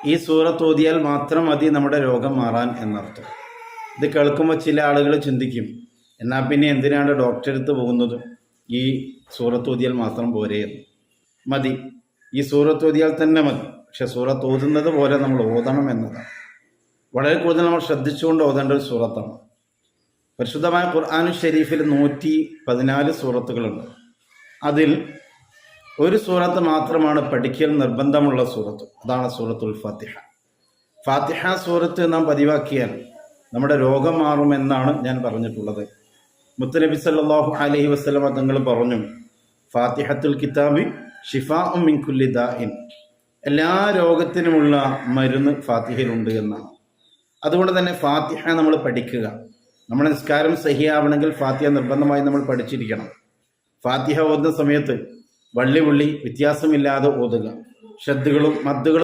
ഈ സൂറത്ത് ഓതിയാൽ മാത്രം മതി നമ്മുടെ രോഗം മാറാൻ എന്നർത്ഥം. ഇത് കേൾക്കുമ്പോൾ ചില ആളുകൾ ചിന്തിക്കും, എന്നാൽ പിന്നെ എന്തിനാണ് ഡോക്ടറെ അടുത്ത് പോകുന്നത്? ഈ സൂറത്ത് ഓതിയാൽ മാത്രം പോരെ എന്ന്. മതി, ഈ സൂറത്ത് ഓതിയാൽ തന്നെ മതി. പക്ഷെ സൂറത്ത് ഓതുന്നത് പോലെ നമ്മൾ ഓതണം എന്നതാണ്. വളരെ കൂടുതൽ നമ്മൾ ശ്രദ്ധിച്ചുകൊണ്ട് ഓതേണ്ട ഒരു സൂറത്താണ്. പരിശുദ്ധമായ ഖുർആൻ ഷരീഫിൽ 114 സൂറത്തുകളുണ്ട്. അതിൽ ഒരു സൂറത്ത് മാത്രമാണ് പഠിക്കൽ നിർബന്ധമുള്ള സൂറത്ത്. അതാണ് സൂറത്തുൽ ഫാത്തിഹ. ഫാത്തിഹ സൂറത്ത് നാം പതിവാക്കിയാൽ നമ്മുടെ രോഗം മാറുമെന്നാണ് ഞാൻ പറഞ്ഞിട്ടുള്ളത്. മുത്തുനബി സല്ലല്ലാഹു അലൈഹി വസല്ലം തങ്ങൾ പറഞ്ഞു, ഫാത്തിഹത്തുൽ കിതാബി ഷിഫാഉം മിൻ കുല്ലി ദാഇൻ. എല്ലാ രോഗത്തിനുമുള്ള മരുന്ന് ഫാത്തിഹയിലുണ്ട് എന്നാണ്. അതുകൊണ്ട് തന്നെ ഫാത്തിഹ നമ്മൾ പഠിക്കുക. നമ്മുടെ നിസ്കാരം സഹിയാവണമെങ്കിൽ ഫാത്തിഹ നിർബന്ധമായി നമ്മൾ പഠിച്ചിരിക്കണം. ഫാത്തിഹ ഓതുന്ന സമയത്ത് വള്ളി വ്യത്യാസമില്ലാതെ ഓതുക. ഷദ്ദുകളും മദ്ദുകളും